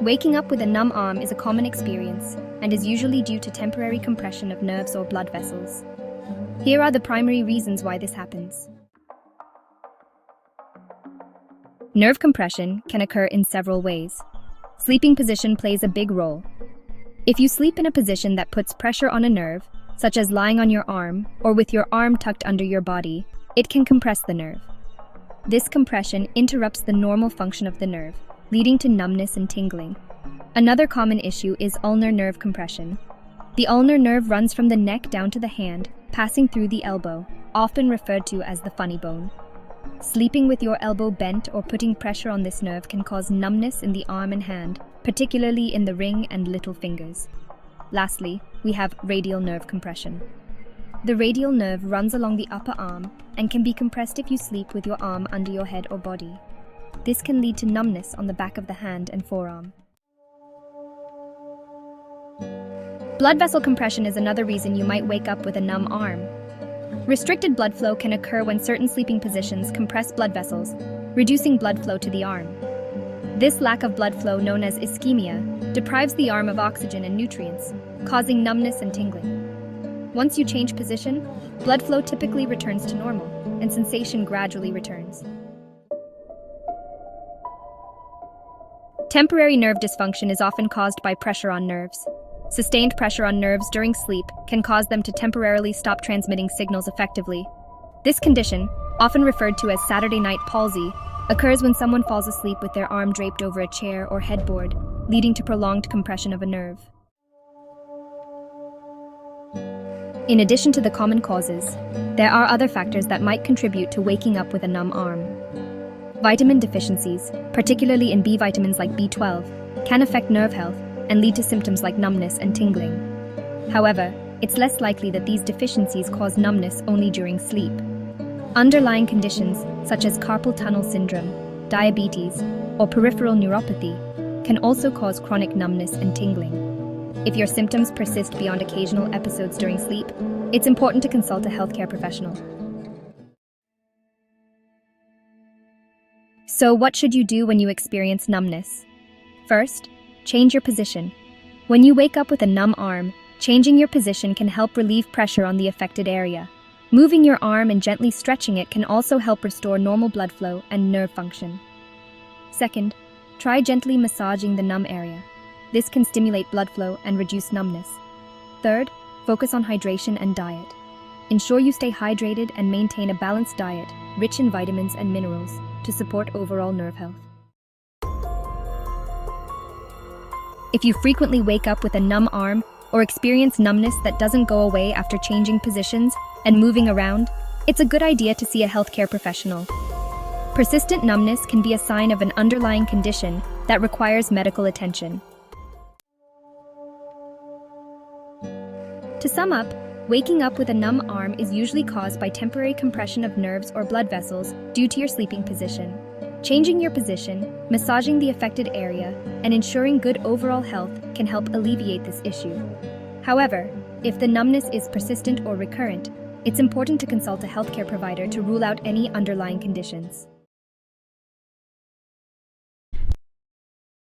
Waking up with a numb arm is a common experience and is usually due to temporary compression of nerves or blood vessels. Here are the primary reasons why this happens. Nerve compression can occur in several ways. Sleeping position plays a big role. If you sleep in a position that puts pressure on a nerve, such as lying on your arm or with your arm tucked under your body, it can compress the nerve. This compression interrupts the normal function of the nerve, leading to numbness and tingling. Another common issue is ulnar nerve compression. The ulnar nerve runs from the neck down to the hand, passing through the elbow, often referred to as the funny bone. Sleeping with your elbow bent or putting pressure on this nerve can cause numbness in the arm and hand, particularly in the ring and little fingers. Lastly, we have radial nerve compression. The radial nerve runs along the upper arm and can be compressed if you sleep with your arm under your head or body. This can lead to numbness on the back of the hand and forearm. Blood vessel compression is another reason you might wake up with a numb arm. Restricted blood flow can occur when certain sleeping positions compress blood vessels, reducing blood flow to the arm. This lack of blood flow, known as ischemia, deprives the arm of oxygen and nutrients, causing numbness and tingling. Once you change position, blood flow typically returns to normal, and sensation gradually returns. Temporary nerve dysfunction is often caused by pressure on nerves. Sustained pressure on nerves during sleep can cause them to temporarily stop transmitting signals effectively. This condition, often referred to as Saturday night palsy, occurs when someone falls asleep with their arm draped over a chair or headboard, leading to prolonged compression of a nerve. In addition to the common causes, there are other factors that might contribute to waking up with a numb arm. Vitamin deficiencies, particularly in B vitamins like B12, can affect nerve health and lead to symptoms like numbness and tingling. However, it's less likely that these deficiencies cause numbness only during sleep. Underlying conditions such as carpal tunnel syndrome, diabetes, or peripheral neuropathy can also cause chronic numbness and tingling. If your symptoms persist beyond occasional episodes during sleep, it's important to consult a healthcare professional. So what should you do when you experience numbness? First, change your position. When you wake up with a numb arm, changing your position can help relieve pressure on the affected area. Moving your arm and gently stretching it can also help restore normal blood flow and nerve function. Second, try gently massaging the numb area. This can stimulate blood flow and reduce numbness. Third, focus on hydration and diet. Ensure you stay hydrated and maintain a balanced diet, rich in vitamins and minerals, to support overall nerve health. If you frequently wake up with a numb arm or experience numbness that doesn't go away after changing positions and moving around, it's a good idea to see a healthcare professional. Persistent numbness can be a sign of an underlying condition that requires medical attention. To sum up, waking up with a numb arm is usually caused by temporary compression of nerves or blood vessels due to your sleeping position. Changing your position, massaging the affected area, and ensuring good overall health can help alleviate this issue. However, if the numbness is persistent or recurrent, it's important to consult a healthcare provider to rule out any underlying conditions.